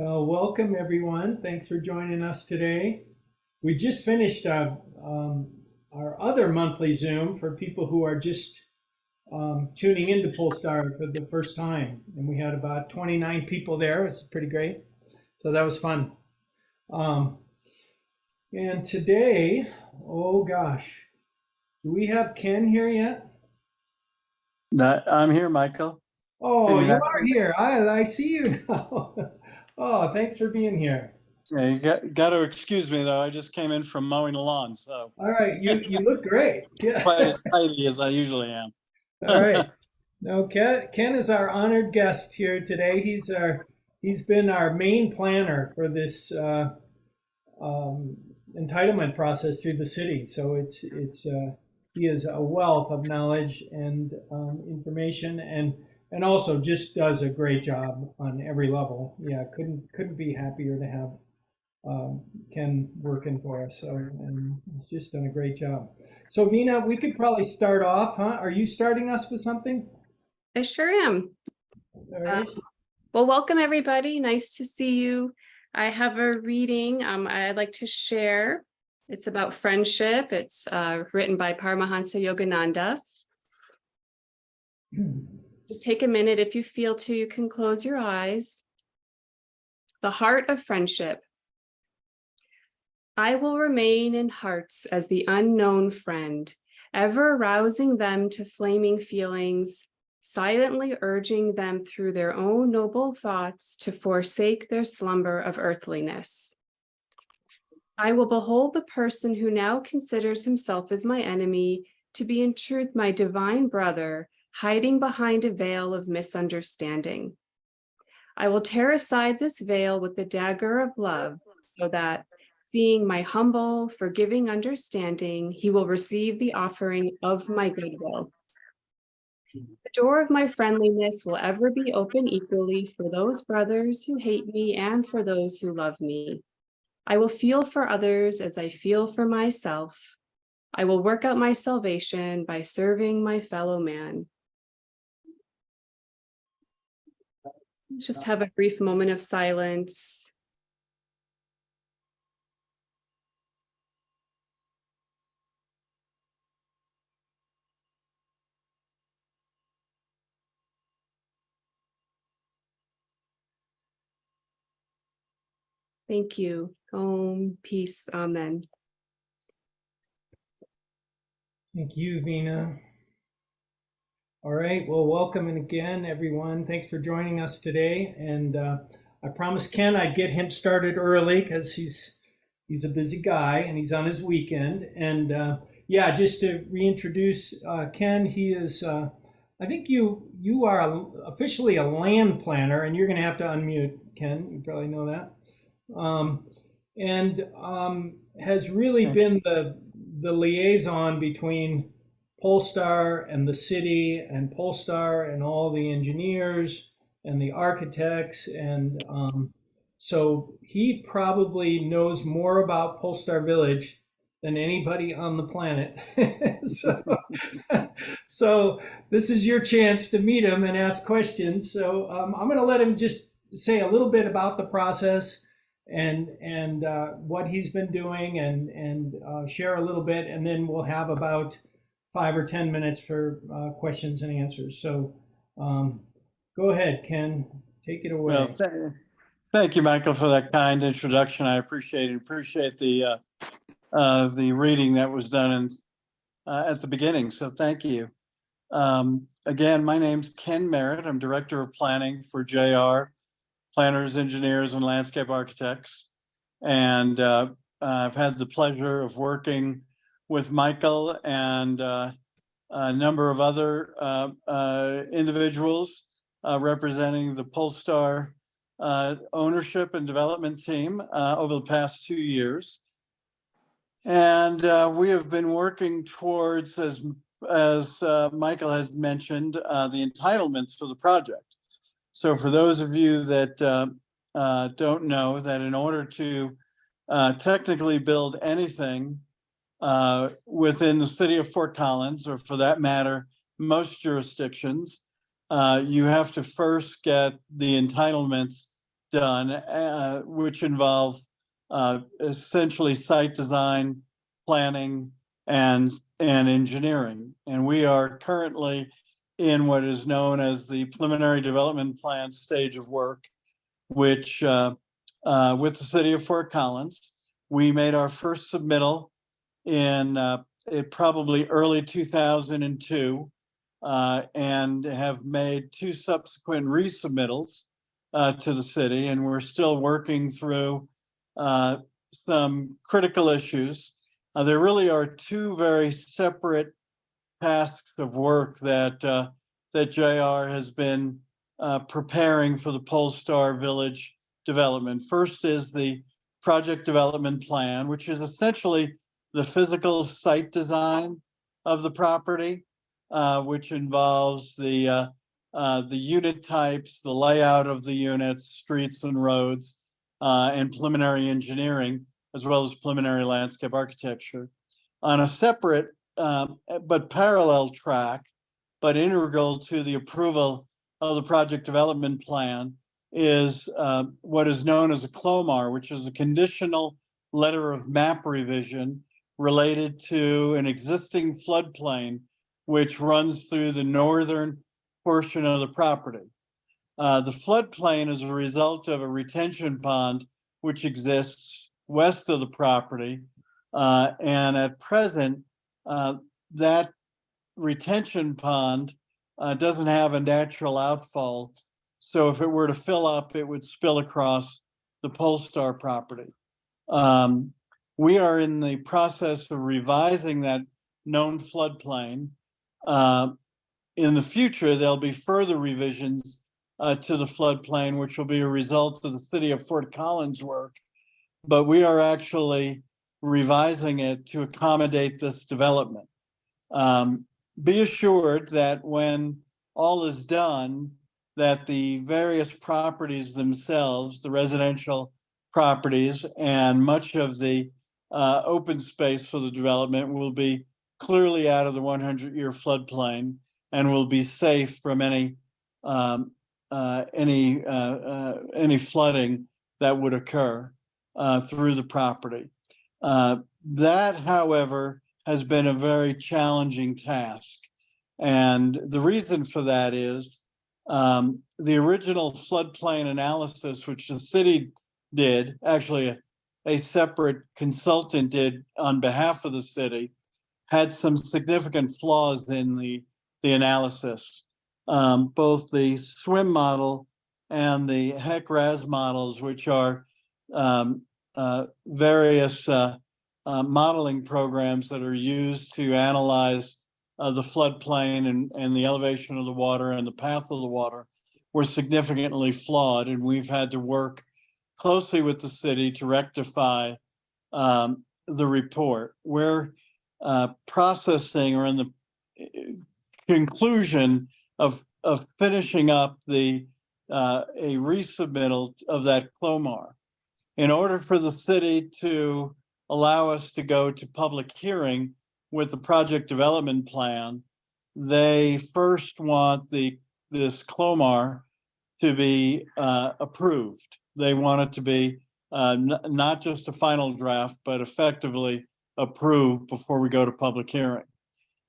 Welcome everyone. Thanks for joining us today. We just finished our other monthly Zoom for people who are just tuning into Polestar for the first time, and we had about 29 people there. It's pretty great. So that was fun. Um, and today, oh gosh, do we have Ken here yet? I'm here, Michael. Can Oh, you you not? are here. I see you now. Oh, thanks for being here. Yeah, you got to excuse me though. I just came in from mowing the lawn, so All right, you look great. Yeah. quite as tidy as I usually am. All right. No, Ken is our honored guest here today. He's been our main planner for this um, entitlement process through the city. So it's he is a wealth of knowledge and information, and also just does a great job on every level. Yeah, couldn't be happier to have Ken working for us. So and he's just done a great job. So Vina, we could probably start off, huh? Are you starting us with something? I sure am. All right. Well, welcome everybody. Nice to see you. I have a reading I'd like to share. It's about friendship. It's written by Paramahansa Yogananda. Just take a minute. If you feel to, you can close your eyes. The heart of friendship. I will remain in hearts as the unknown friend, ever arousing them to flaming feelings, silently urging them through their own noble thoughts to forsake their slumber of earthliness. I will behold the person who now considers himself as my enemy to be in truth my divine brother, hiding behind a veil of misunderstanding. I will tear aside this veil with the dagger of love, so that, seeing my humble, forgiving understanding, he will receive the offering of my goodwill. The door of my friendliness will ever be open equally for those brothers who hate me and for those who love me. I will feel for others as I feel for myself. I will work out my salvation by serving my fellow man. Just have a brief moment of silence. Thank you. Om, peace, amen. Thank you, Vina. All right. Well, welcome and again, everyone. Thanks for joining us today. And I promised Ken I'd get him started early because he's a busy guy and he's on his weekend. And yeah, just to reintroduce Ken, he is. I think you are officially a land planner, and you're going to have to unmute, Ken. You probably know that. And has really been the liaison between Polestar and the city, and Polestar and all the engineers and the architects, and so he probably knows more about Polestar Village than anybody on the planet. so, so this is your chance to meet him and ask questions. So I'm going to let him just say a little bit about the process and what he's been doing, and share a little bit, and then we'll have about 5 or 10 minutes for questions and answers. So go ahead, Ken, take it away. Well, thank you, Michael, for that kind introduction. I appreciate it. Appreciate the reading that was done at the beginning. So thank you. Again, my name's Ken Merritt. I'm Director of Planning for JR, Planners, Engineers, and Landscape Architects. And I've had the pleasure of working with Michael and a number of other individuals representing the Polestar ownership and development team over the past 2 years. And we have been working towards, as Michael has mentioned, the entitlements for the project. So for those of you that don't know, that in order to technically build anything within the city of Fort Collins, or for that matter, most jurisdictions, you have to first get the entitlements done, which involve essentially site design, planning, and engineering. And we are currently in what is known as the preliminary development plan stage of work, which with the city of Fort Collins, we made our first submittal in probably early 2002, and have made two subsequent resubmittals to the city, and we're still working through some critical issues. There really are two very separate tasks of work that JR has been preparing for the Polestar Village development. First is the project development plan, which is essentially the physical site design of the property, which involves the unit types, the layout of the units, streets and roads, and preliminary engineering, as well as preliminary landscape architecture. On a separate but parallel track, but integral to the approval of the project development plan, is what is known as a CLOMAR, which is a conditional letter of map revision related to an existing floodplain which runs through the northern portion of the property. The floodplain is a result of a retention pond which exists west of the property, and at present, that retention pond doesn't have a natural outfall. So if it were to fill up, it would spill across the Polestar property. We are in the process of revising that known floodplain. In the future, there'll be further revisions to the floodplain, which will be a result of the city of Fort Collins work. But we are actually revising it to accommodate this development. Be assured that when all is done, that the various properties themselves, the residential properties and much of the open space for the development will be clearly out of the 100-year floodplain and will be safe from any flooding that would occur through the property. That, however, has been a very challenging task. And the reason for that is the original floodplain analysis, which the city did, actually a separate consultant did on behalf of the city, had some significant flaws in the analysis. Both the SWIM model and the HEC-RAS models, which are various modeling programs that are used to analyze the floodplain and the elevation of the water and the path of the water, were significantly flawed. And we've had to work closely with the city to rectify the report. We're processing or in the conclusion of finishing up a resubmittal of that CLOMAR. In order for the city to allow us to go to public hearing with the project development plan, they first want this CLOMAR to be approved. They want it to be not just a final draft, but effectively approved before we go to public hearing.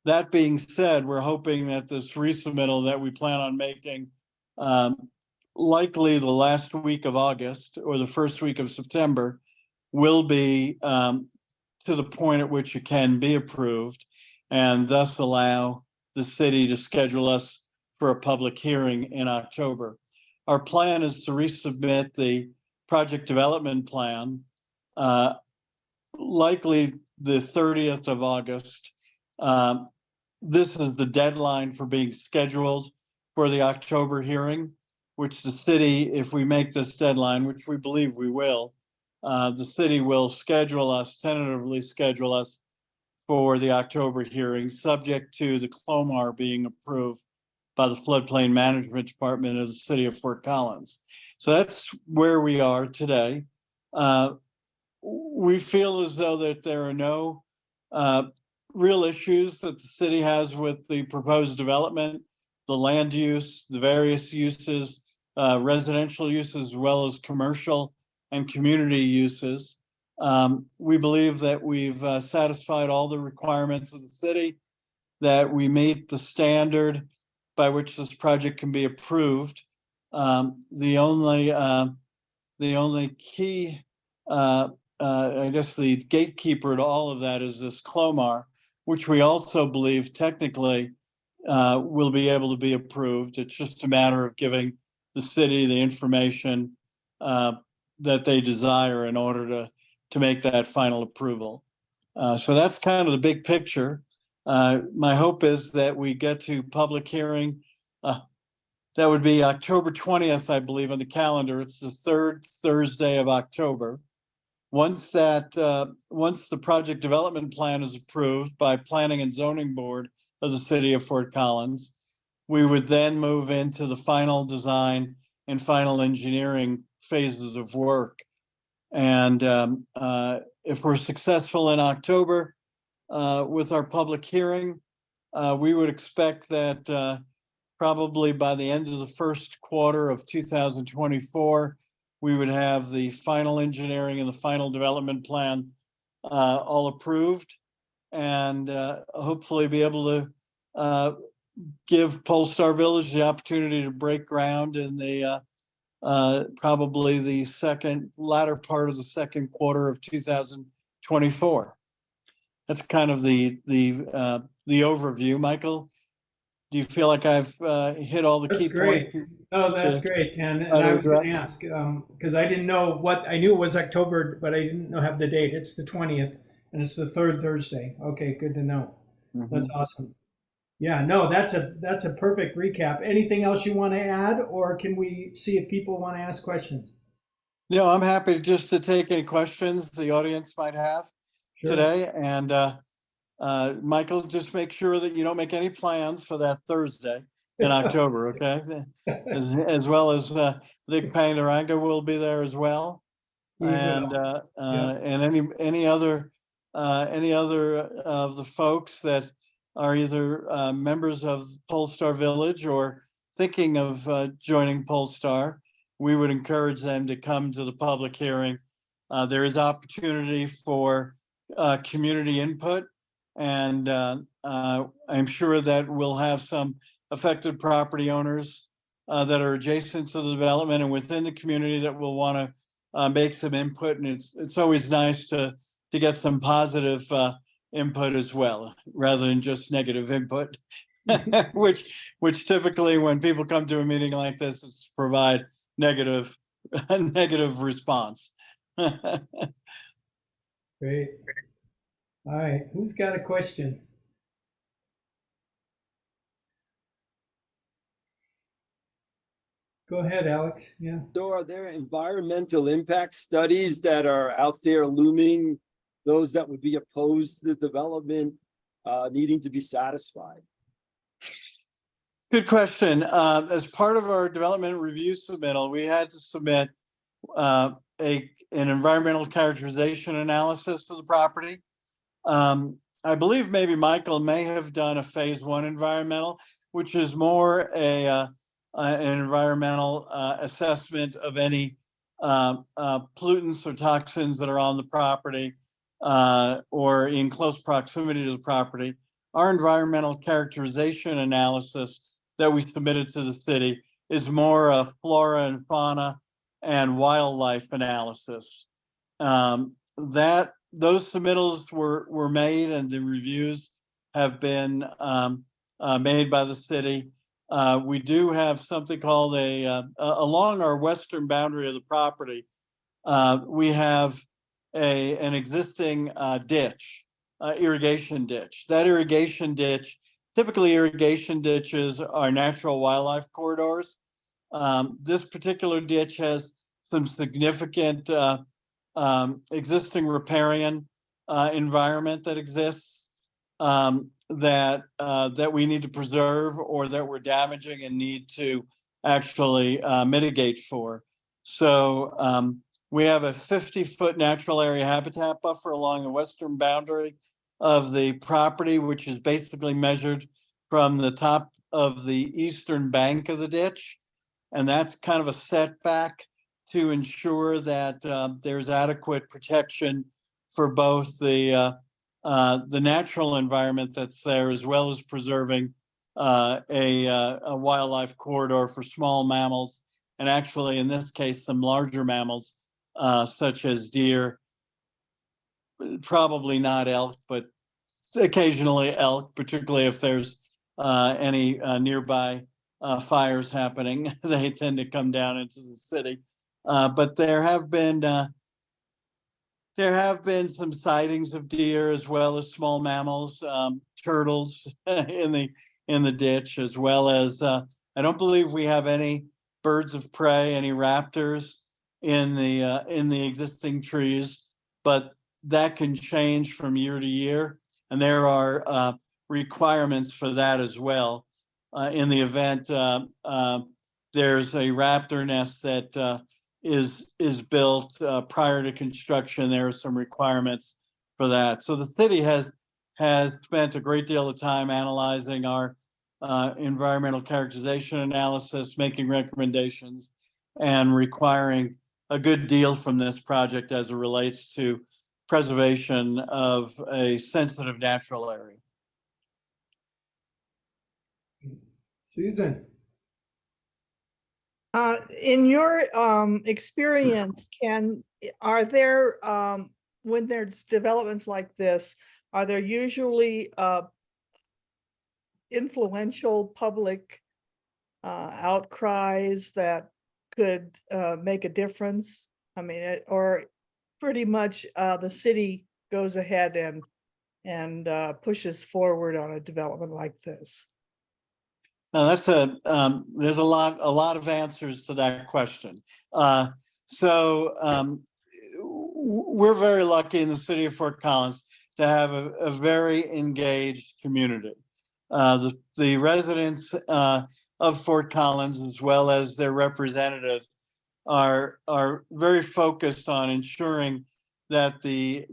That being said, we're hoping that this resubmittal that we plan on making likely the last week of August or the first week of September will be to the point at which it can be approved, and thus allow the city to schedule us for a public hearing in October. Our plan is to resubmit the project development plan likely the 30th of August. This is the deadline for being scheduled for the October hearing, which the city, if we make this deadline, which we believe we will, the city will tentatively schedule us for the October hearing, subject to the CLOMAR being approved by the Floodplain Management Department of the city of Fort Collins. So that's where we are today. We feel as though that there are no real issues that the city has with the proposed development, the land use, the various uses residential uses as well as commercial and community uses. We believe that we've satisfied all the requirements of the city, that we meet the standard by which this project can be approved. The only key, I guess the gatekeeper to all of that is this Clomar, which we also believe technically will be able to be approved. It's just a matter of giving the city the information that they desire in order to make that final approval. So that's kind of the big picture. My hope is that we get to public hearing. That would be October 20th, I believe, on the calendar. It's the third Thursday of October. Once the project development plan is approved by Planning and Zoning Board of the City of Fort Collins, we would then move into the final design and final engineering phases of work. And if we're successful in October with our public hearing, we would expect that probably by the end of the first quarter of 2024, we would have the final engineering and the final development plan all approved, and hopefully be able to give Polestar Village the opportunity to break ground in the probably the latter part of the second quarter of 2024. That's kind of the overview. Michael, do you feel like I've hit all the That's key great. points? Oh, that's great, Ken. And I was going to ask, because I didn't know I knew it was October, but I didn't have the date. It's the 20th, and it's the third Thursday. Okay, good to know. That's awesome. Yeah, no, that's a perfect recap. Anything else you want to add, or can we see if people want to ask questions? No, I'm happy just to take any questions the audience might have today. And Michael, just make sure that you don't make any plans for that Thursday in October, okay? As well as Lig Pandaranga will be there as well. And any other of the folks that are either members of Polestar Village or thinking of joining Polestar, we would encourage them to come to the public hearing. There is opportunity for community input, and I'm sure that we'll have some affected property owners that are adjacent to the development and within the community that will want to make some input. And it's always nice to get some positive input as well, rather than just negative input, which typically when people come to a meeting like this, is provide negative response. Great. All right, who's got a question? Go ahead, Alex. Yeah. So are there environmental impact studies that are out there looming, those that would be opposed to the development needing to be satisfied? Good question. As part of our development review submittal, we had to submit an environmental characterization analysis of the property. I believe maybe Michael may have done a phase 1 environmental, which is more an environmental assessment of any pollutants or toxins that are on the property or in close proximity to the property. Our environmental characterization analysis that we submitted to the city is more a flora and fauna and wildlife analysis. Those submittals were made, and the reviews have been made by the city. We do have something called along our western boundary of the property, we have an existing ditch, irrigation ditch. That irrigation ditch, typically irrigation ditches are natural wildlife corridors. This particular ditch has some significant existing riparian environment that exists that we need to preserve, or that we're damaging and need to actually mitigate for. So we have a 50-foot natural area habitat buffer along the western boundary of the property, which is basically measured from the top of the eastern bank of the ditch And that's kind of a setback to ensure that there's adequate protection for both the natural environment that's there, as well as preserving a wildlife corridor for small mammals, and actually, in this case, some larger mammals such as deer, probably not elk, but occasionally elk, particularly if there's any nearby fires happening. They tend to come down into the city. But there have been some sightings of deer, as well as small mammals, turtles in the ditch, as well as I don't believe we have any birds of prey, any raptors in the existing trees, but that can change from year to year, and there are requirements for that as well. In the event there's a raptor nest that is built prior to construction, there are some requirements for that. So the city has spent a great deal of time analyzing our environmental characterization analysis, making recommendations, and requiring a good deal from this project as it relates to preservation of a sensitive natural area. Susan. In your experience, are there when there's developments like this, are there usually influential public outcries that could make a difference? I mean, or pretty much the city goes ahead and pushes forward on a development like this? Now that's there's a lot of answers to that question. We're very lucky in the city of Fort Collins to have a very engaged community. The residents of Fort Collins, as well as their representatives, are very focused on ensuring that the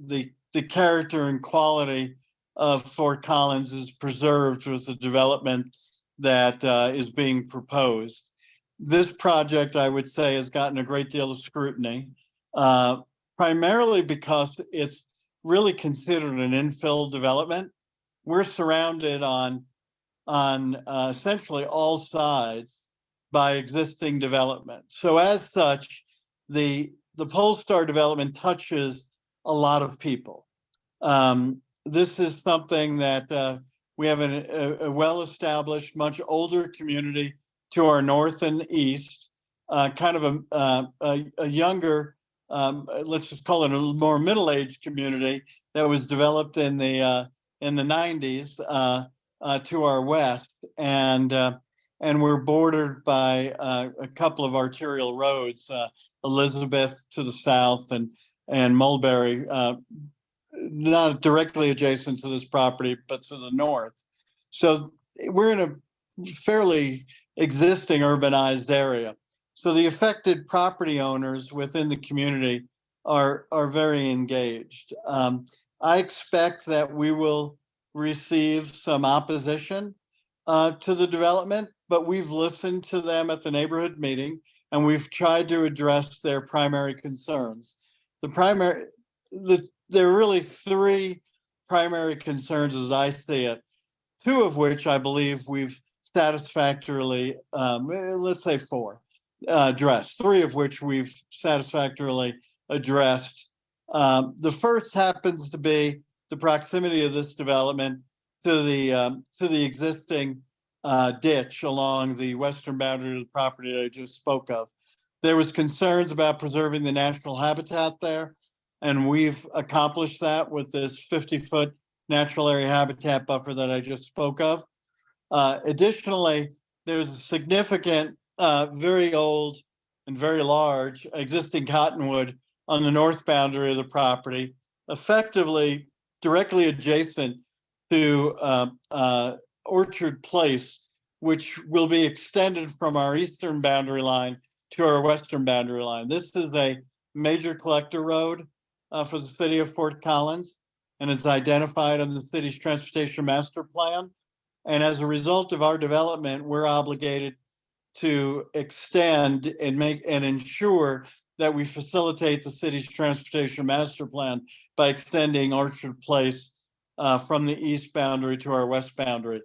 character and quality of Fort Collins is preserved with the development that is being proposed. This project, I would say, has gotten a great deal of scrutiny, primarily because it's really considered an infill development. We're surrounded on essentially all sides by existing development. So as such, the Polestar development touches a lot of people. This is something that we have a well-established, much older community to our north and east, kind of a younger, let's just call it a more middle-aged community that was developed in the 90s to our west, and we're bordered by a couple of arterial roads, Elizabeth to the south and Mulberry, not directly adjacent to this property, but to the north. So we're in a fairly existing urbanized area. So the affected property owners within the community are very engaged. I expect that we will receive some opposition to the development, but we've listened to them at the neighborhood meeting, and we've tried to address their primary concerns. There are really three primary concerns as I see it, two of which I believe we've satisfactorily, let's say four, addressed, three of which we've satisfactorily addressed. The first happens to be the proximity of this development to the existing ditch along the western boundary of the property that I just spoke of. There was concerns about preserving the natural habitat there, and we've accomplished that with this 50-foot natural area habitat buffer that I just spoke of. Additionally, there's a significant, very old and very large existing cottonwood on the north boundary of the property, effectively directly adjacent to Orchard Place, which will be extended from our eastern boundary line to our western boundary line. This is a major collector road for the city of Fort Collins, and is identified on the city's transportation master plan. And as a result of our development, we're obligated to extend and ensure that we facilitate the city's transportation master plan by extending Orchard Place from the east boundary to our west boundary.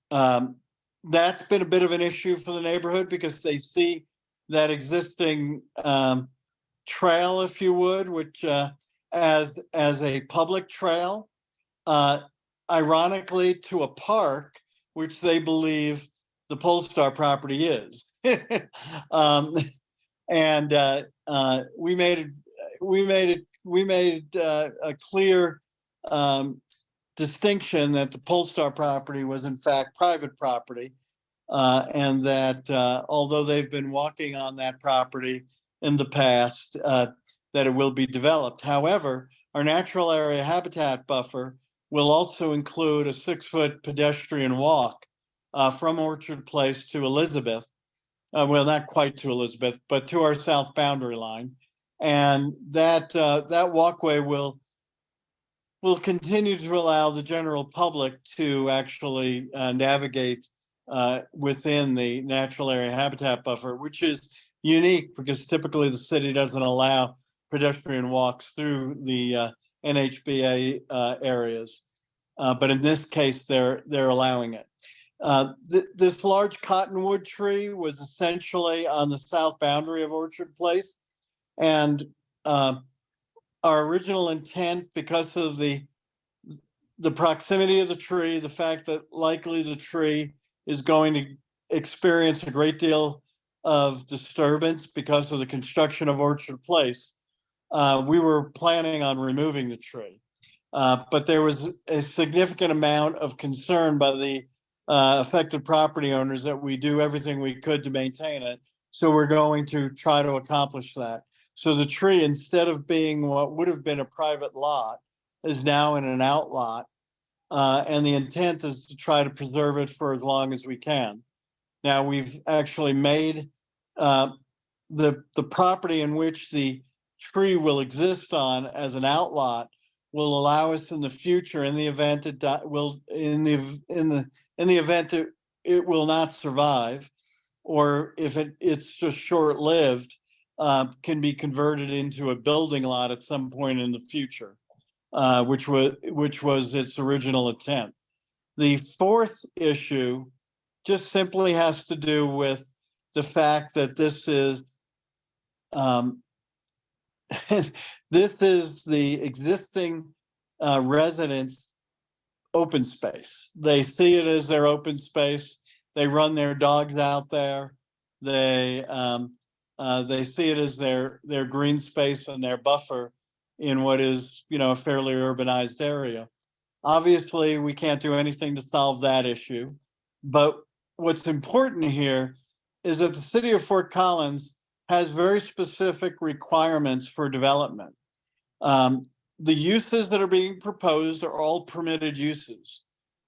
That's been a bit of an issue for the neighborhood because they see that existing trail, if you would, which as a public trail, ironically to a park, which they believe the Polestar property is. And we made a clear distinction that the Polestar property was in fact private property, and that although they've been walking on that property in the past, that it will be developed. However, our natural area habitat buffer will also include a 6-foot pedestrian walk from Orchard Place to Elizabeth. Well, not quite to Elizabeth, but to our south boundary line. And that walkway will continue to allow the general public to actually navigate within the natural area habitat buffer, which is unique because typically the city doesn't allow pedestrian walks through the NHBA areas. But in this case, they're allowing it. This large cottonwood tree was essentially on the south boundary of Orchard Place. And our original intent, because of the proximity of the tree, the fact that likely the tree is going to experience a great deal of disturbance because of the construction of Orchard Place, we were planning on removing the tree. But there was a significant amount of concern by the affected property owners that we do everything we could to maintain it. So we're going to try to accomplish that. So the tree, instead of being what would have been a private lot, is now in an outlot. And the intent is to try to preserve it for as long as we can. Now, we've actually made the property in which the tree will exist on as an outlot will allow us in the future, in the event it event it will not survive, or if it's just short-lived, can be converted into a building lot at some point in the future, which was its original intent. The fourth issue just simply has to do with the fact that this is this is the existing residents' open space. They see it as their open space. They run their dogs out there. They see it as their green space and their buffer in what is, a fairly urbanized area. Obviously, we can't do anything to solve that issue. But what's important here is that the city of Fort Collins has very specific requirements for development. The uses that are being proposed are all permitted uses.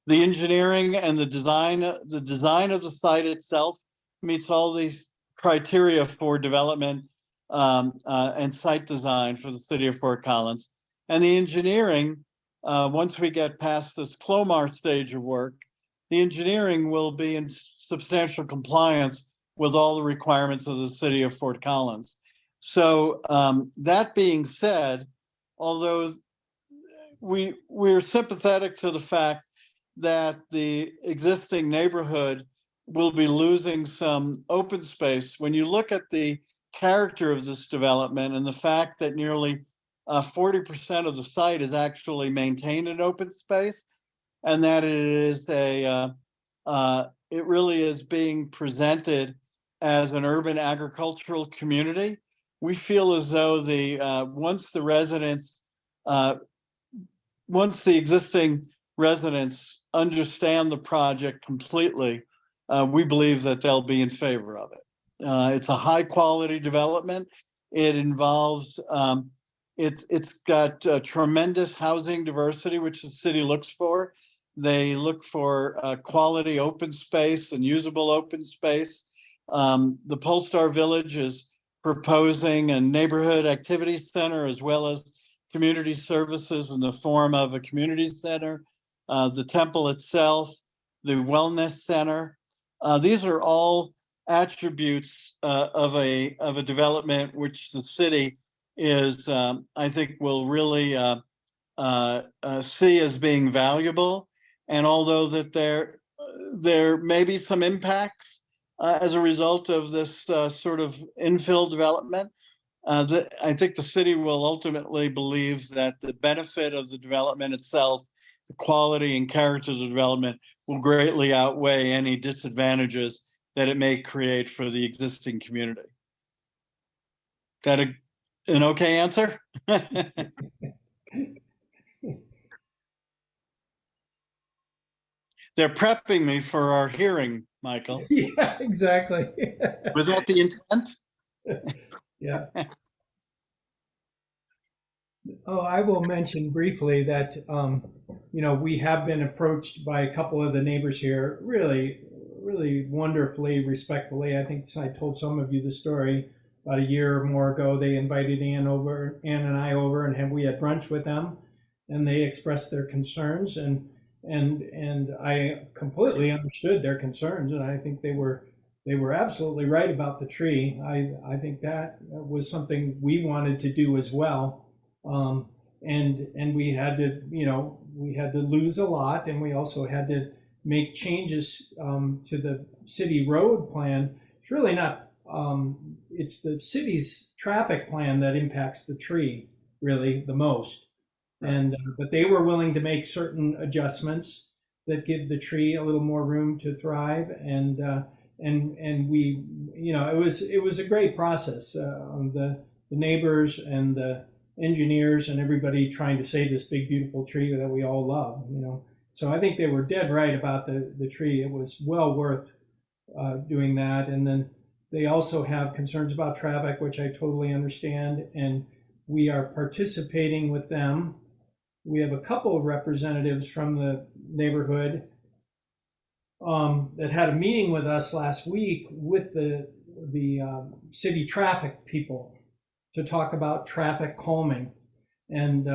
The engineering and the design of the site itself meets all these criteria for development and site design for the city of Fort Collins. And the engineering, once we get past this Clomar stage of work, the engineering will be in substantial compliance with all the requirements of the city of Fort Collins. So that being said, although we're sympathetic to the fact that the existing neighborhood will be losing some open space, when you look at the character of this development and the fact that nearly 40% of the site is actually maintained in open space, and that it is it really is being presented as an urban agricultural community, we feel as though once the existing residents understand the project completely, we believe that they'll be in favor of it. It's a high quality development. It involves, it's got tremendous housing diversity, which the city looks for. They look for quality open space and usable open space. The Polestar Village is proposing a neighborhood activity center as well as community services in the form of a community center, the temple itself, the wellness center. These are all attributes of a development which the city is, I think, will really see as being valuable. And although that there may be some impacts as a result of this sort of infill development, I think the city will ultimately believe that the benefit of the development itself, the quality and character of the development, will greatly outweigh any disadvantages that it may create for the existing community. That an okay answer? They're prepping me for our hearing, Michael. Yeah, exactly. Was that the intent? Yeah. Oh, I will mention briefly that, we have been approached by a couple of the neighbors here, really, really wonderfully, respectfully. I think I told some of you the story about a year or more ago. They invited Ann and I over, and we had brunch with them, and they expressed their concerns, and I completely understood their concerns, and I think they were absolutely right about the tree. I think that was something we wanted to do as well. And we had to lose a lot, and we also had to make changes to the city road plan. It's really not. It's the city's traffic plan that impacts the tree really the most. And but they were willing to make certain adjustments that give the tree a little more room to thrive. And we, it was a great process. The neighbors and the engineers and everybody trying to save this big beautiful tree that we all love. So I think they were dead right about the tree. It was well worth doing that. And then they also have concerns about traffic, which I totally understand, and we are participating with them. We have a couple of representatives from the neighborhood that had a meeting with us last week with the city traffic people to talk about traffic calming. And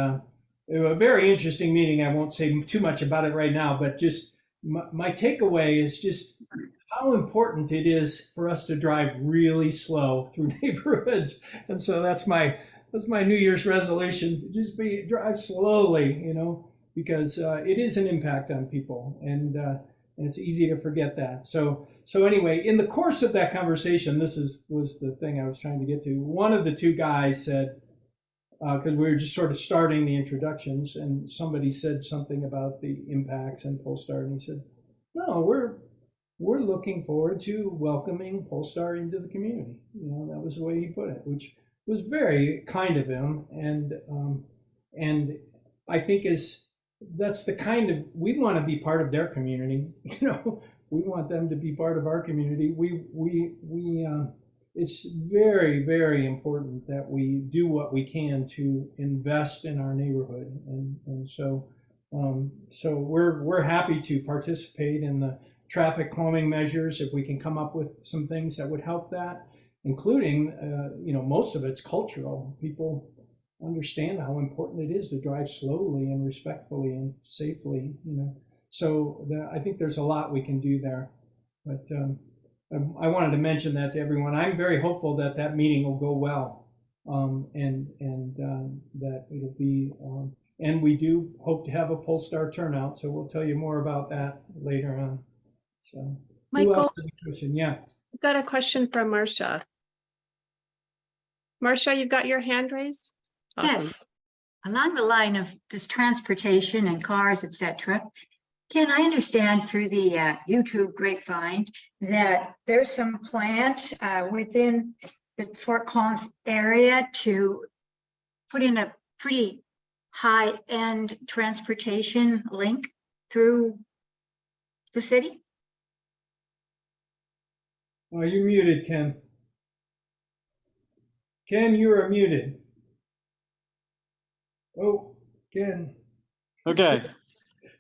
it was a very interesting meeting. I won't say too much about it right now, but just my takeaway is just how important it is for us to drive really slow through neighborhoods. And so that's my New Year's resolution. Just drive slowly, because it is an impact on people, and it's easy to forget that. So anyway, in the course of that conversation, was the thing I was trying to get to. One of the two guys said, because we were just sort of starting the introductions, and somebody said something about the impacts and Polestar, and he said, "No, we're looking forward to welcoming Polestar into the community." That was the way he put it, which was very kind of him, and I think that's the kind of, we want to be part of their community. We want them to be part of our community. It's very, very important that we do what we can to invest in our neighborhood, and so we're happy to participate in the traffic calming measures if we can come up with some things that would help that, including most of it's cultural. People understand how important it is to drive slowly and respectfully and safely. So I think there's a lot we can do there. But I wanted to mention that to everyone. I'm very hopeful that meeting will go well, and that it'll be. And we do hope to have a Polestar turnout, so we'll tell you more about that later on. So, Michael, who else has a question? Yeah. I've got a question from Marcia. Marcia, you've got your hand raised? Awesome. Yes, along the line of this transportation and cars, etc. Ken, I understand through the YouTube grapevine that there's some plant within the Fort Collins area to put in a pretty high-end transportation link through the city. Oh, you're muted, Ken. Ken, you are muted. Oh, Ken. Okay.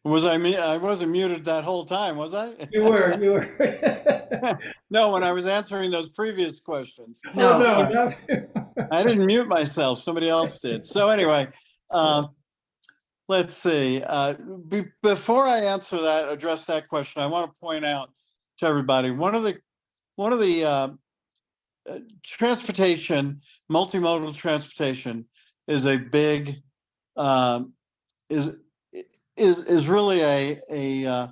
I wasn't muted that whole time, was I? You were. No, when I was answering those previous questions. No, no. I didn't mute myself. Somebody else did. So anyway, let's see. Before I address that question, I want to point out to everybody, one of one of the transportation, multimodal transportation is a big, um, is really a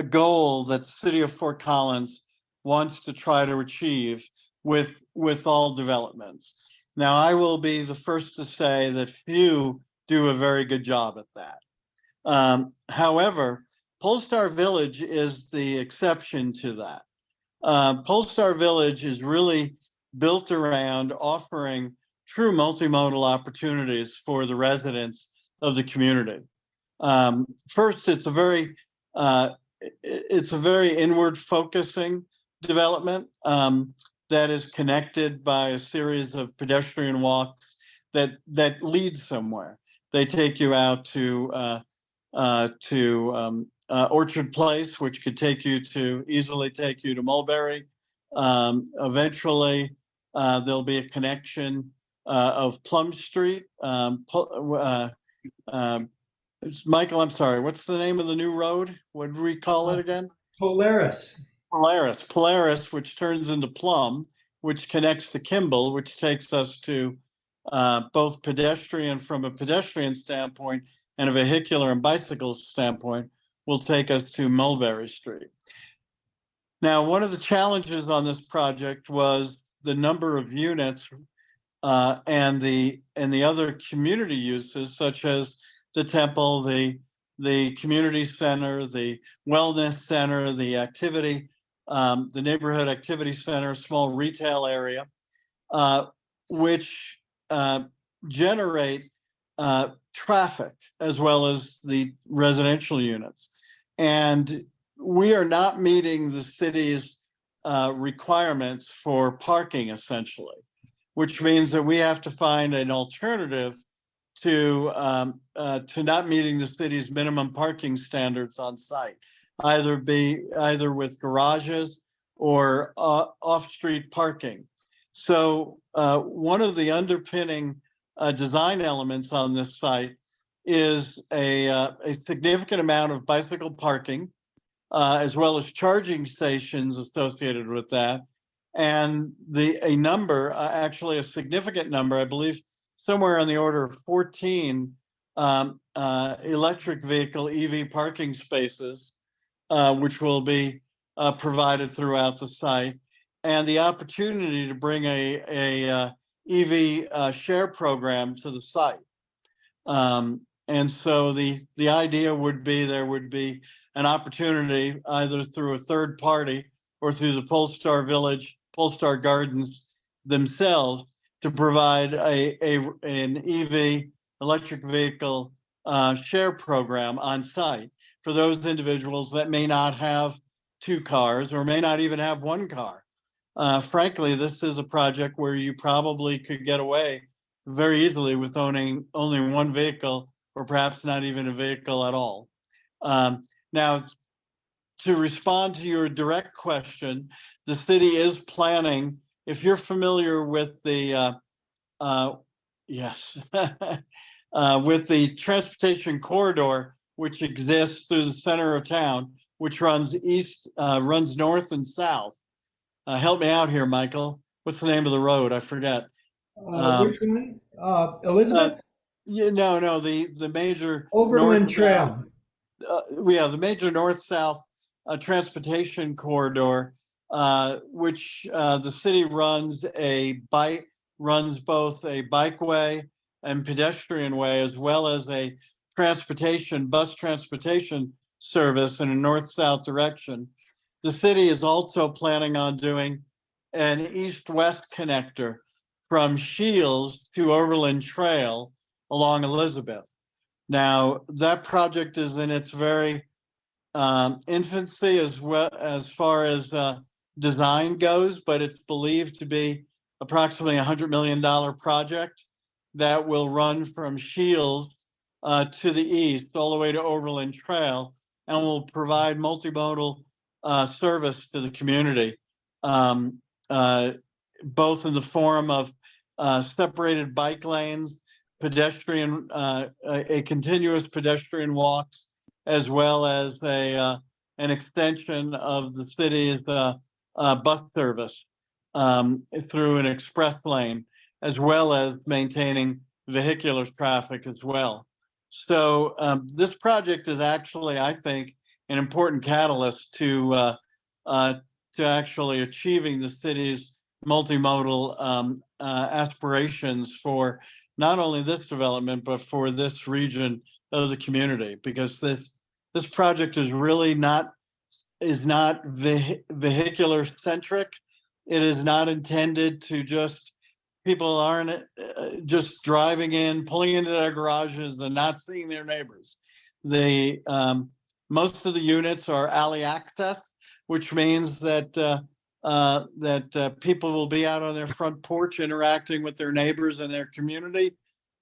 goal that the city of Fort Collins wants to try to achieve with all developments. Now, I will be the first to say that few do a very good job at that. However, Polestar Village is the exception to that. Polestar Village is really built around offering true multimodal opportunities for the residents of the community. First, it's a very inward focusing development that is connected by a series of pedestrian walks that lead somewhere. They take you out to Orchard Place, which could easily take you to Mulberry. Eventually, there'll be a connection of Plum Street. Michael, I'm sorry, what's the name of the new road? What do we call it again? Polaris. Polaris, which turns into Plum, which connects to Kimball, which takes us to both from a pedestrian standpoint and a vehicular and bicycle standpoint, will take us to Mulberry Street. Now, one of the challenges on this project was the number of units and the other community uses, such as the temple, the community center, the wellness center, the neighborhood activity center, small retail area, which generate traffic as well as the residential units. And we are not meeting the city's requirements for parking, essentially, which means that we have to find an alternative to not meeting the city's minimum parking standards on site, either with garages or off-street parking. So one of the underpinning design elements on this site is a significant amount of bicycle parking, as well as charging stations associated with that, and actually a significant number, I believe, somewhere on the order of 14 electric vehicle EV parking spaces, which will be provided throughout the site, and the opportunity to bring a EV share program to the site. And so the idea would be there would be an opportunity either through a third party or through the Polestar Gardens themselves to provide an EV electric vehicle share program on site for those individuals that may not have two cars or may not even have one car. Frankly, this is a project where you probably could get away very easily with owning only one vehicle or perhaps not even a vehicle at all. Now, to respond to your direct question, the city is planning, if you're familiar with the, with the transportation corridor, which exists through the center of town, which runs runs north and south. Help me out here, Michael. What's the name of the road? I forget. Which one? Elizabeth? No, the major Overland north-south, Trail. the major north-south transportation corridor, which the city runs both a bikeway and pedestrian way, as well as a bus transportation service in a north-south direction. The city is also planning on doing an east-west connector from Shields to Overland Trail along Elizabeth. Now, that project is in its very infancy as far as design goes, but it's believed to be approximately $100 million project that will run from Shields to the east all the way to Overland Trail and will provide multimodal service to the community, both in the form of separated bike lanes, a continuous pedestrian walks, as well as an extension of the city's bus service through an express lane, as well as maintaining vehicular traffic as well. So this project is actually, I think, an important catalyst to actually achieving the city's multimodal aspirations for not only this development, but for this region of the community, because this project is really not vehicular centric. It is not intended to just, people aren't just driving in, pulling into their garages and not seeing their neighbors. They most of the units are alley access, which means that people will be out on their front porch interacting with their neighbors and their community.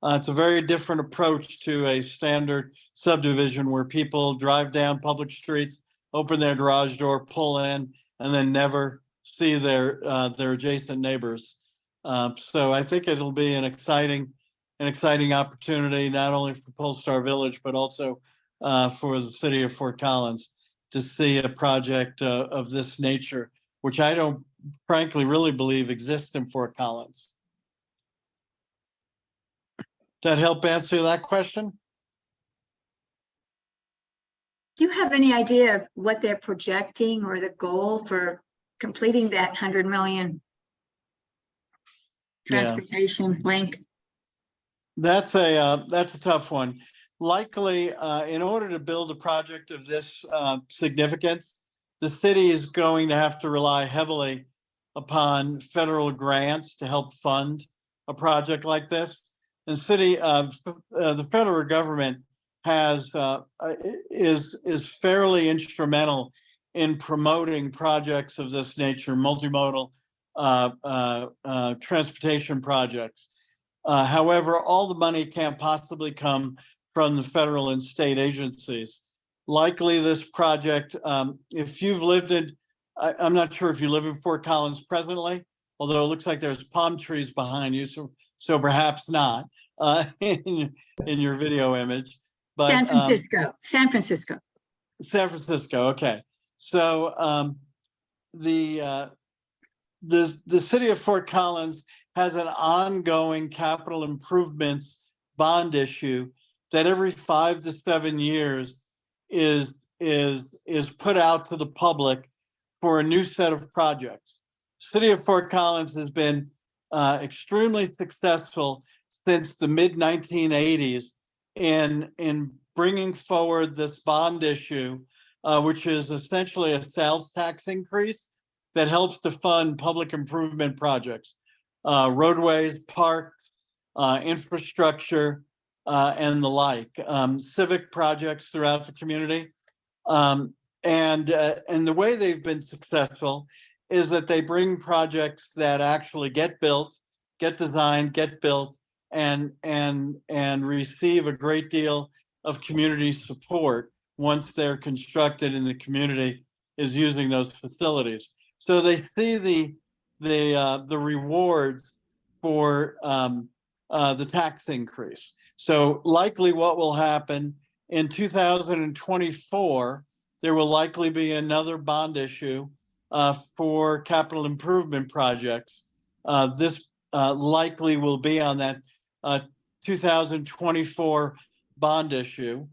It's a very different approach to a standard subdivision where people drive down public streets, open their garage door, pull in, and then never see their adjacent neighbors. So I think it'll be an exciting opportunity, not only for Polestar Village, but also for the city of Fort Collins to see a project of this nature, which I don't frankly really believe exists in Fort Collins. Does that help answer that question? Do you have any idea of what they're projecting or the goal for completing that 100 million transportation link? That's a tough one. Likely, in order to build a project of this significance, the city is going to have to rely heavily upon federal grants to help fund a project like this. And the federal government is fairly instrumental in promoting projects of this nature, multimodal transportation projects. However, all the money can't possibly come from the federal and state agencies. Likely this project, if you've lived in, I'm not sure if you live in Fort Collins presently, although it looks like there's palm trees behind you, so perhaps not in your video image. But San Francisco. Okay. So the city of Fort Collins has an ongoing capital improvements bond issue that every 5 to 7 years is put out to the public for a new set of projects. City of Fort Collins has been extremely successful since the mid 1980s in bringing forward this bond issue, which is essentially a sales tax increase that helps to fund public improvement projects, roadways, parks, infrastructure, and the like, civic projects throughout the community. And the way they've been successful is that they bring projects that actually get built, get designed, get built, and receive a great deal of community support once they're constructed and the community is using those facilities. So they see the rewards for the tax increase. So likely what will happen in 2024, there will likely be another bond issue for capital improvement projects. This likely will be on that 2024 bond issue.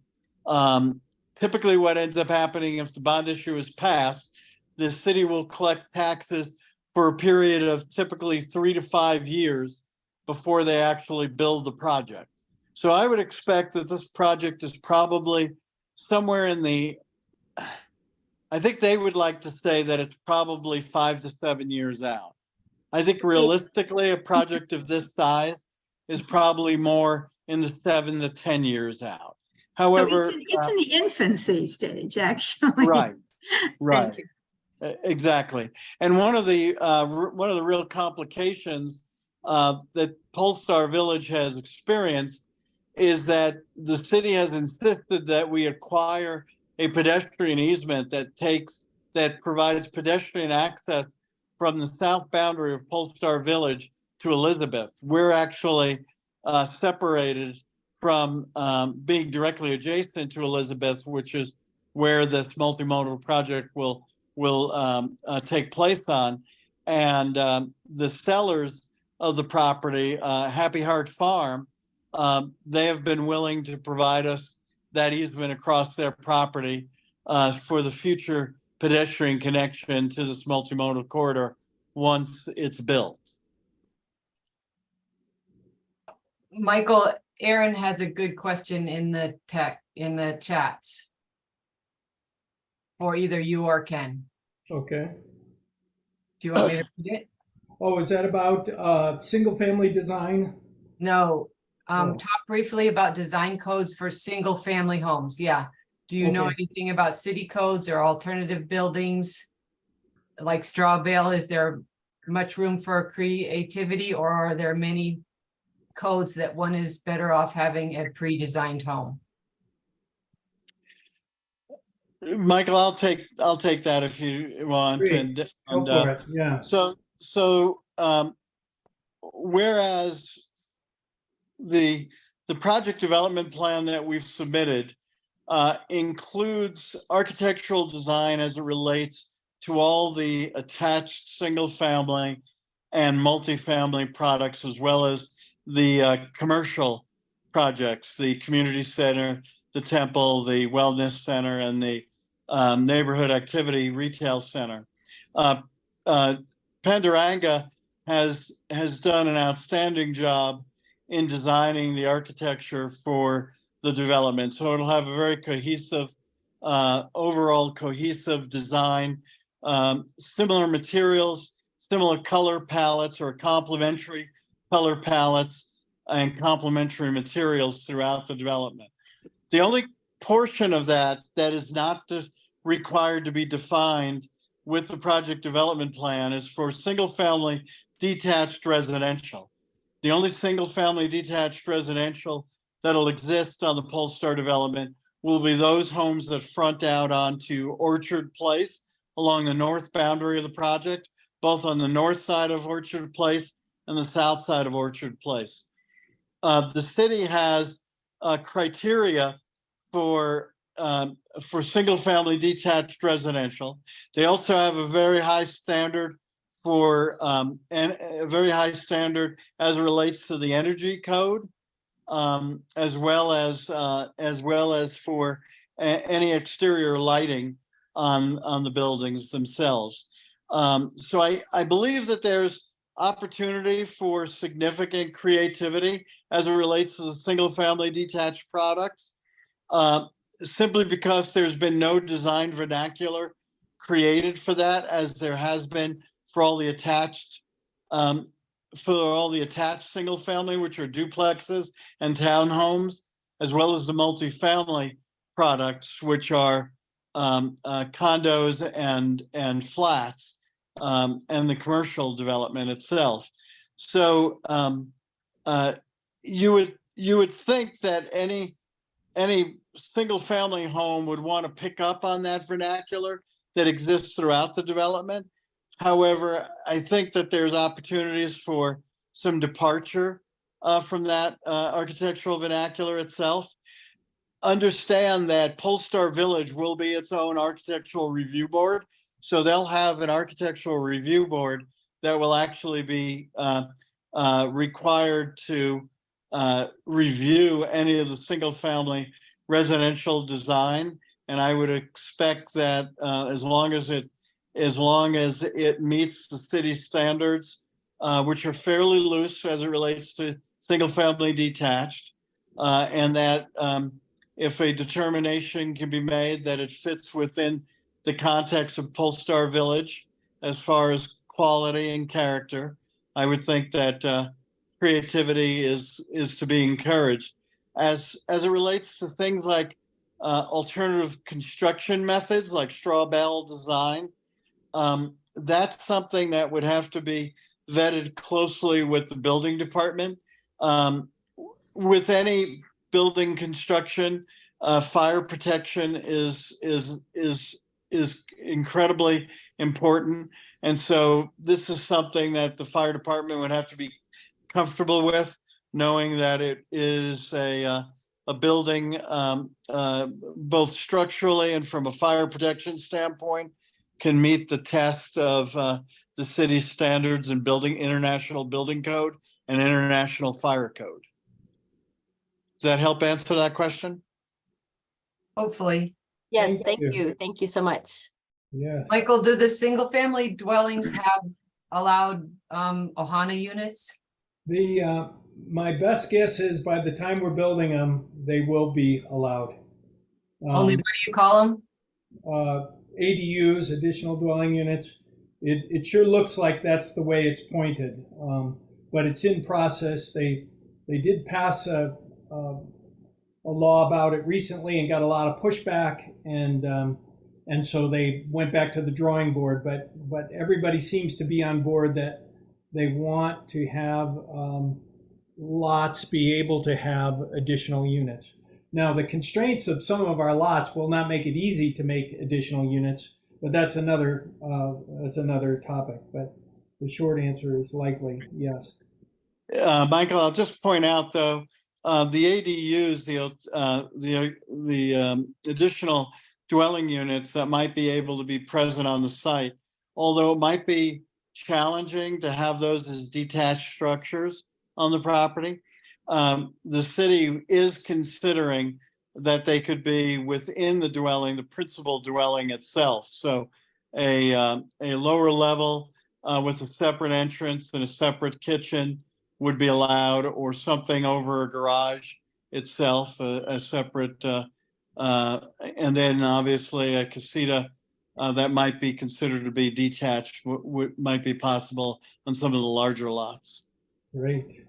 Typically what ends up happening if the bond issue is passed, the city will collect taxes for a period of typically 3 to 5 years before they actually build the project. So I would expect that this project is probably somewhere in the, I think they would like to say that it's probably 5 to 7 years out. I think realistically, a project of this size is probably more in the 7 to 10 years out. However, so it's in the infancy stage, actually. Right. Thank you. Exactly. And one of the real complications that Polestar Village has experienced is that the city has insisted that we acquire a pedestrian easement that provides pedestrian access from the south boundary of Polestar Village to Elizabeth. We're actually separated from being directly adjacent to Elizabeth, which is where this multimodal project will take place on. And the sellers of the property, Happy Heart Farm, they have been willing to provide us that easement across their property for the future pedestrian connection to this multimodal corridor once it's built. Michael, Aaron has a good question in the chats for either you or Ken. Okay. Do you want me to read it? Oh, is that about single family design? No. Oh. Talk briefly about design codes for single family homes. Yeah. Do you know Okay. anything about city codes or alternative buildings? Like straw bale, is there much room for creativity, or are there many codes that one is better off having a pre-designed home? Michael, I'll take that if you want. Great. Go for it. Yeah. So whereas the project development plan that we've submitted includes architectural design as it relates to all the attached single family and multifamily products, as well as the commercial projects, the community center, the temple, the wellness center, and the neighborhood activity retail center. Panduranga has done an outstanding job in designing the architecture for the development. So it'll have a very cohesive, overall cohesive design, similar materials, similar color palettes or complementary color palettes and complementary materials throughout the development. The only portion of that is not required to be defined with the project development plan is for single family detached residential. The only single family detached residential that'll exist on the Polestar development will be those homes that front out onto Orchard Place along the north boundary of the project, both on the north side of Orchard Place and the south side of Orchard Place. The city has criteria for single family detached residential. They also have a very high standard for and a very high standard as it relates to the energy code, as well as for any exterior lighting on the buildings themselves. So I believe that there's opportunity for significant creativity as it relates to the single family detached products, simply because there's been no design vernacular created for that, as there has been for all the attached single family, which are duplexes and townhomes, as well as the multifamily products, which are condos and flats, and the commercial development itself. So you would think that any single family home would want to pick up on that vernacular that exists throughout the development. However, I think that there's opportunities for some departure from that architectural vernacular itself. Understand that Polestar Village will be its own architectural review board. So they'll have an architectural review board that will actually be required to review any of the single family residential design. And I would expect that as long as it meets the city standards, which are fairly loose as it relates to single family detached, and that if a determination can be made that it fits within the context of Polestar Village as far as quality and character, I would think that creativity is to be encouraged. As it relates to things like alternative construction methods like straw bale design, that's something that would have to be vetted closely with the building department. With any building construction, fire protection is incredibly important, and so this is something that the fire department would have to be comfortable with, knowing that it is a building both structurally and from a fire protection standpoint can meet the test of the city's standards in building international building code and international fire code. Does that help answer that question? Hopefully. Yes, Thank thank you. you. Thank you so much. Yes. Michael, do the single family dwellings have allowed Ohana units? My best guess is by the time we're building them, they will be allowed. Only, what do you call them? ADUs, additional dwelling units. It sure looks like that's the way it's pointed, but it's in process. They did pass a law about it recently and got a lot of pushback, and so they went back to the drawing board. But everybody seems to be on board that they want to have lots be able to have additional units. Now, the constraints of some of our lots will not make it easy to make additional units, but that's another topic. But the short answer is likely yes. Michael, I'll just point out though, the ADUs, the additional dwelling units that might be able to be present on the site, although it might be challenging to have those as detached structures on the property, the city is considering that they could be within the dwelling, the principal dwelling itself. So a lower level with a separate entrance and a separate kitchen would be allowed, or something over a garage itself, a separate, and then obviously a casita that might be considered to be detached might be possible on some of the larger lots. Great.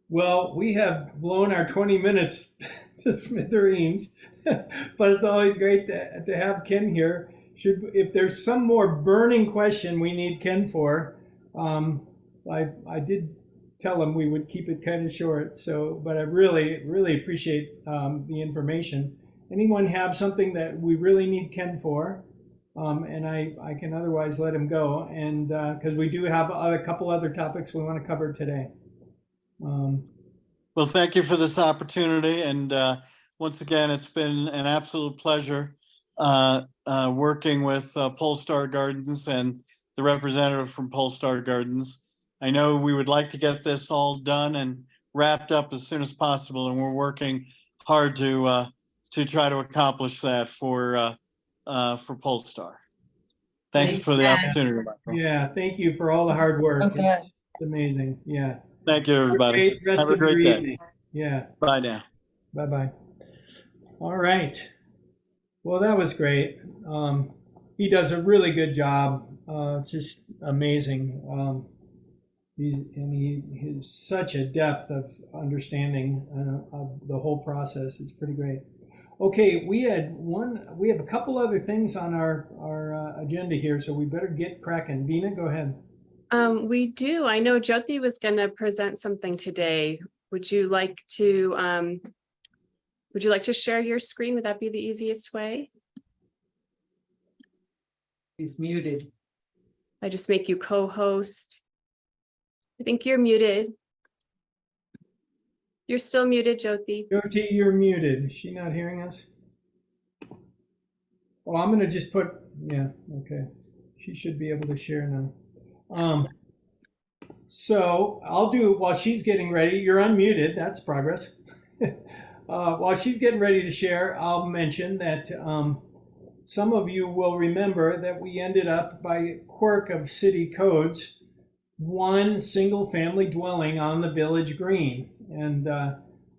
Well, we have blown our 20 minutes to smithereens, but it's always great to have Ken here. If there's some more burning question we need Ken for, I did tell him we would keep it kind of short. So, but I really appreciate the information. Anyone have something that we really need Ken for? And I can otherwise let him go, and because we do have a couple other topics we want to cover today. Well, thank you for this opportunity, and once again, it's been an absolute pleasure working with Polestar Gardens and the representative from Polestar Gardens. I know we would like to get this all done and wrapped up as soon as possible, and we're working hard to try to accomplish that for Polestar. Thanks Thank for the you. opportunity, Michael. Yeah, thank you for all the hard work. Okay. It's amazing. Yeah. Thank you, everybody. Great rest Have a of your great day. evening. Yeah. Bye now. Bye-bye. All right. Well, that was great. He does a really good job. It's just amazing. He has such a depth of understanding of the whole process. It's pretty great. Okay, we have a couple other things on our agenda here, so we better get cracking. Vina, go ahead. We do. I know Jyoti was going to present something today. Would you like to share your screen? Would that be the easiest way? He's muted. I just make you co-host. I think you're muted. You're still muted, Jyoti. Jyoti, you're muted. Is she not hearing us? Well, I'm going to just put, yeah, okay. She should be able to share now. So I'll do, while she's getting ready, you're unmuted, that's progress. While she's getting ready to share, I'll mention that some of you will remember that we ended up, by quirk of city codes, one single family dwelling on the village green. And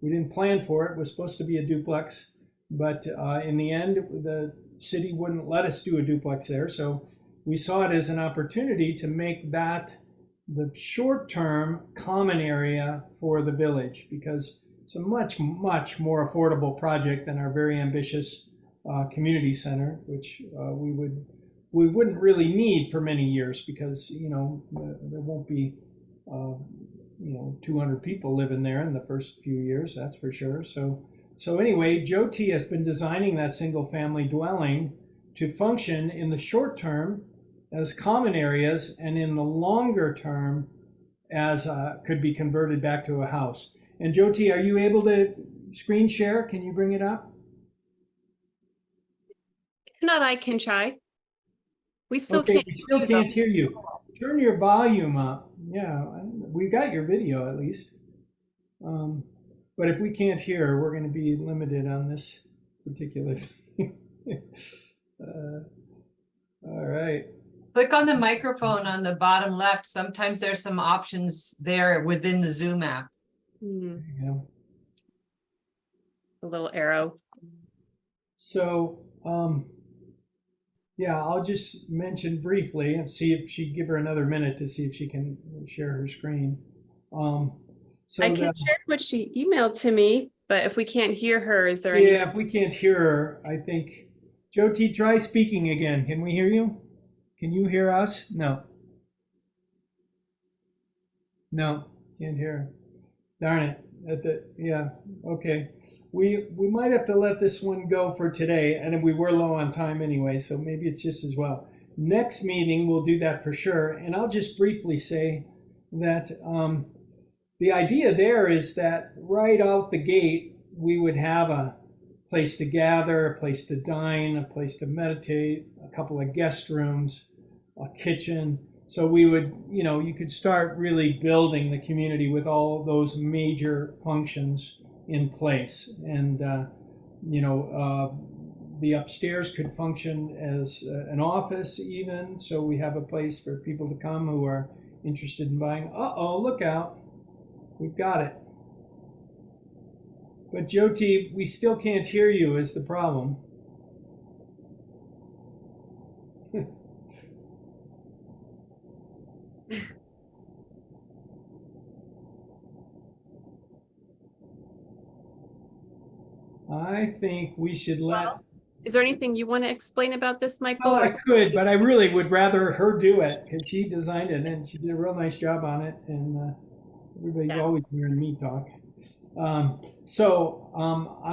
we didn't plan for it. It was supposed to be a duplex, but in the end, the city wouldn't let us do a duplex there. So we saw it as an opportunity to make that the short-term common area for the village, because it's a much more affordable project than our very ambitious community center, which we wouldn't really need for many years, because there won't be 200 people living there in the first few years, that's for sure. So anyway, Jyoti has been designing that single family dwelling to function in the short term as common areas, and in the longer term as could be converted back to a house. And Jyoti, are you able to screen share? Can you bring it up? If not, I can try. We still Okay, can't. we still hear you, though. can't hear you. Turn your volume up. Yeah, we got your video at least. But if we can't hear, we're going to be limited on this particular thing. All right. Click on the microphone on the bottom left. Sometimes there's some options there within the Zoom app. Hmm, Yeah. a little arrow. So, yeah, I'll just mention briefly and see if she give her another minute to see if she can share her screen. So I can that, share what she emailed to me, but if we can't hear her, is there any? yeah, if we can't hear her, I think Jyoti, try speaking again. Can we hear you? Can you hear us? No. No, can't hear her. Darn it. Yeah, okay. We might have to let this one go for today, and we were low on time anyway, so maybe it's just as well. Next meeting, we'll do that for sure. And I'll just briefly say that the idea there is that right out the gate, we would have a place to gather, a place to dine, a place to meditate, a couple of guest rooms, a kitchen. So we would, you could start really building the community with all those major functions in place. And, the upstairs could function as an office even. So we have a place for people to come who are interested in buying. Uh-oh, look out. We've got it. But Jyoti, we still can't hear you is the problem. I think we should let. Is there anything you want to explain about this, Michael? Well, I could, but I really would rather her do it because she designed it and she did a real nice job on it. And everybody's always hearing me talk. I'm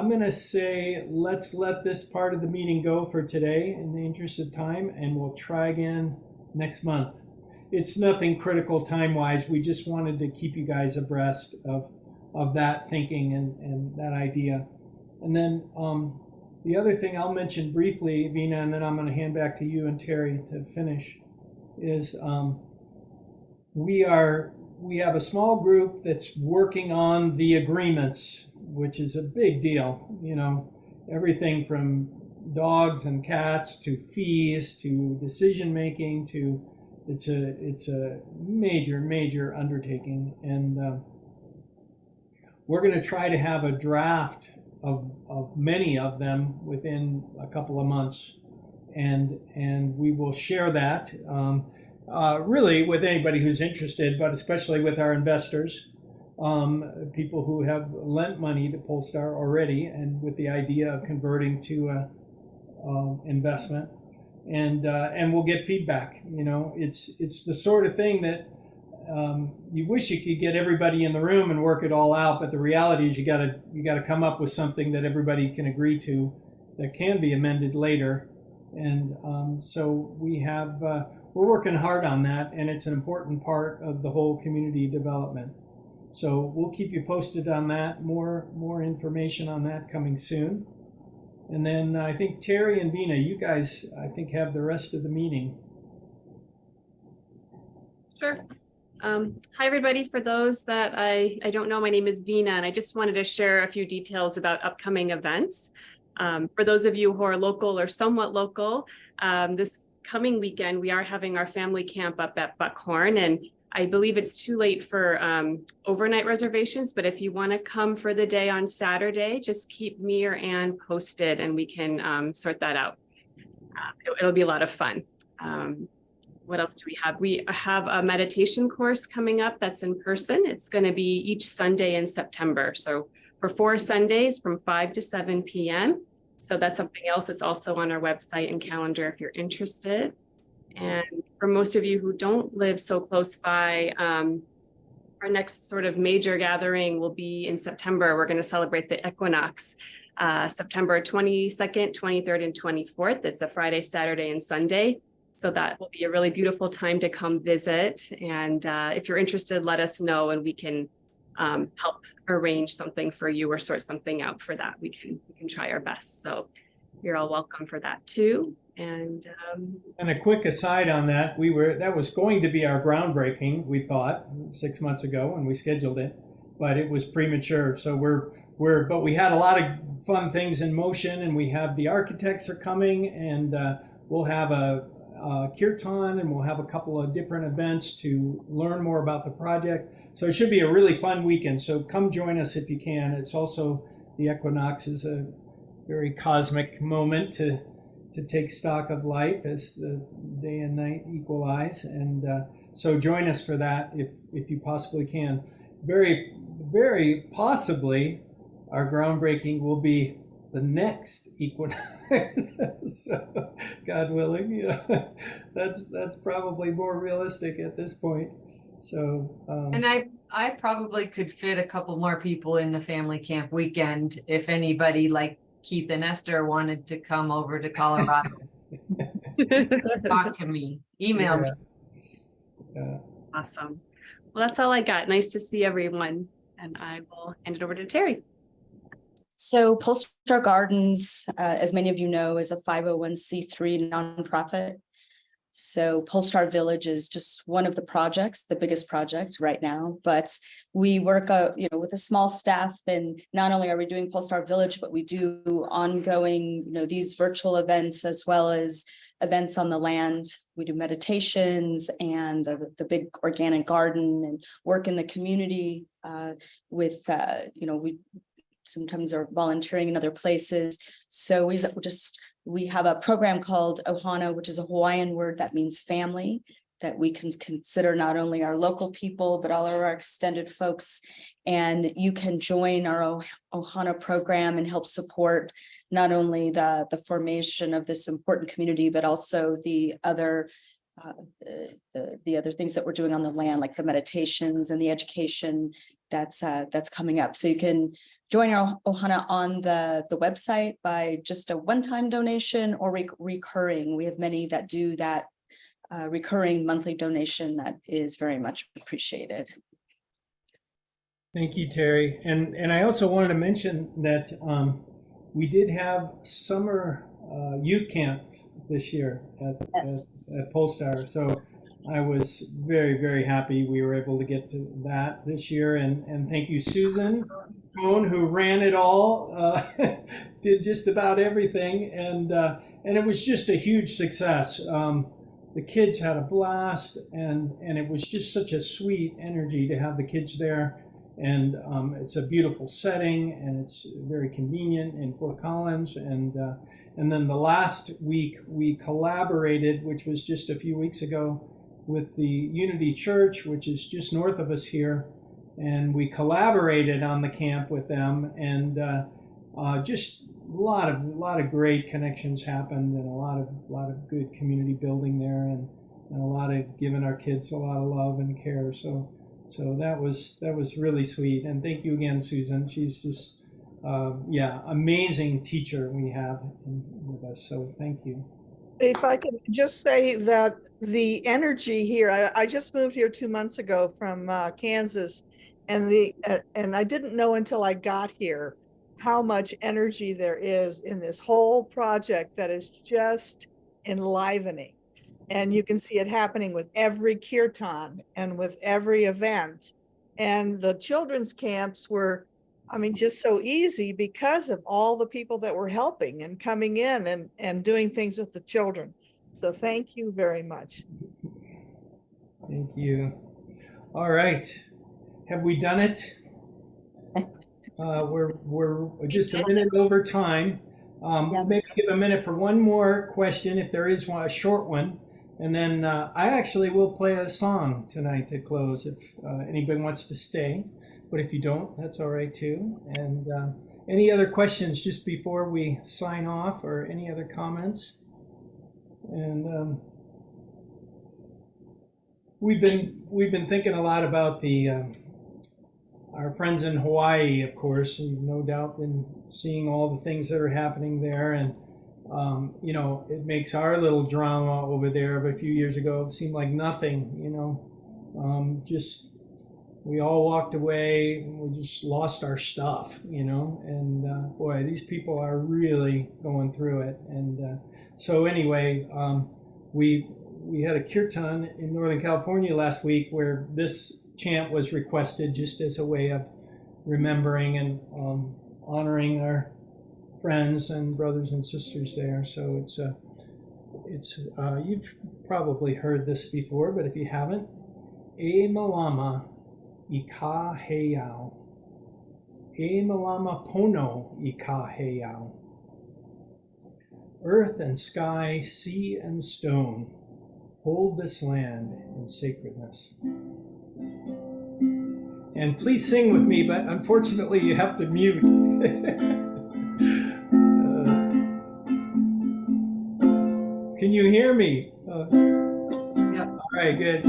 going to say let's let this part of the meeting go for today in the interest of time, and we'll try again next month. It's nothing critical time-wise. We just wanted to keep you guys abreast of that thinking and that idea. And then the other thing I'll mention briefly, Vina, and then I'm going to hand back to you and Terry to finish, is we have a small group that's working on the agreements, which is a big deal. Everything from dogs and cats to fees to decision making to it's a major undertaking, and we're going to try to have a draft of many of them within a couple of months, and we will share that really with anybody who's interested, but especially with our investors, people who have lent money to Polestar already, and with the idea of converting to investment, and we'll get feedback. It's the sort of thing that you wish you could get everybody in the room and work it all out, but the reality is you got to come up with something that everybody can agree to, that can be amended later, and so we're working hard on that, and it's an important part of the whole community development. So we'll keep you posted on that. More information on that coming soon. And then I think Terry and Vina, you guys, I think, have the rest of the meeting. Sure. Hi, everybody. For those that I don't know, my name is Vina, and I just wanted to share a few details about upcoming events. For those of you who are local or somewhat local, this coming weekend, we are having our family camp up at Buckhorn, and I believe it's too late for overnight reservations, but if you want to come for the day on Saturday, just keep me or Ann posted and we can sort that out. It'll be a lot of fun. What else do we have? We have a meditation course coming up that's in person. It's going to be each Sunday in September. So for 4 Sundays from 5 to 7 p.m. So that's something else that's also on our website and calendar if you're interested. And for most of you who don't live so close by, our next sort of major gathering will be in September. We're going to celebrate the equinox, September 22nd, 23rd, and 24th. It's a Friday, Saturday, and Sunday. So that will be a really beautiful time to come visit. And if you're interested, let us know and we can help arrange something for you or sort something out for that. We can try our best. So you're all welcome for that too. And And a quick aside on that, that was going to be our groundbreaking, we thought 6 months ago when we scheduled it, but it was premature. So but we had a lot of fun things in motion, and we have the architects are coming, and we'll have a kirtan, and we'll have a couple of different events to learn more about the project. So it should be a really fun weekend. So come join us if you can. It's also, the equinox is a very cosmic moment to take stock of life as the day and night equalize. And so join us for that if you possibly can. Very, very possibly our groundbreaking will be the next equinox. So, God willing, that's probably more realistic at this point. So And I probably could fit a couple more people in the family camp weekend if anybody like Keith and Esther wanted to come over to Colorado. Talk to me, email me. Yeah. awesome. Well, that's all I got. Nice to see everyone. And I will hand it over to Terry. So Polestar Gardens, as many of you know, is a 501c3 nonprofit. So Polestar Village is just one of the projects, the biggest project right now, but we work with a small staff, and not only are we doing Polestar Village, but we do ongoing, these virtual events as well as events on the land. We do meditations and the big organic garden and work in the community we sometimes are volunteering in other places. So we have a program called Ohana, which is a Hawaiian word that means family, that we can consider not only our local people, but all of our extended folks. And you can join our Ohana program and help support not only the formation of this important community, but also the other things that we're doing on the land, like the meditations and the education that's coming up. So you can join our Ohana on the website by just a one-time donation or recurring. We have many that do that recurring monthly donation that is very much appreciated. Thank you, Terry. And I also wanted to mention that we did have summer youth camp this year at Polestar. So I was very, very happy we were able to get to that this year. And thank you, Susan Cohn, who ran it all, did just about everything. And it was just a huge success. The kids had a blast, and it was just such a sweet energy to have the kids there. And it's a beautiful setting, and it's very convenient in Fort Collins. And then the last week we collaborated, which was just a few weeks ago, with the Unity Church, which is just north of us here, and we collaborated on the camp with them, and just a lot of great connections happened, and a lot of good community building there, and a lot of giving our kids a lot of love and care. So that was really sweet, and thank you again, Susan. She's just amazing teacher we have with us. So thank you. If I could just say that the energy here, I just moved here 2 months ago from Kansas, and I didn't know until I got here how much energy there is in this whole project that is just enlivening. And you can see it happening with every kirtan and with every event. And the children's camps were, just so easy because of all the people that were helping and coming in and doing things with the children. So thank you very much. Thank you. All right. Have we done it? We're just a minute over time. Maybe give a minute for one more question, if there is one, a short one. And then I actually will play a song tonight to close if anybody wants to stay. But if you don't, that's all right too. And any other questions just before we sign off, or any other comments? And we've been thinking a lot about our friends in Hawaii, of course. You've no doubt been seeing all the things that are happening there, and it makes our little drama over there of a few years ago seem like nothing. Just we all walked away. We just lost our stuff, you know. And boy, these people are really going through it. And so anyway, we had a kirtan in Northern California last week where this chant was requested just as a way of remembering and honoring our friends and brothers and sisters there. So it's you've probably heard this before, but if you haven't, E Malama Ika Heyao. E Malama Pono Ika Heyao. Earth and sky, sea and stone, hold this land in sacredness. And please sing with me, but unfortunately you have to mute. Can you hear me? Yep. All right, good.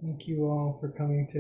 Thank you all for coming today.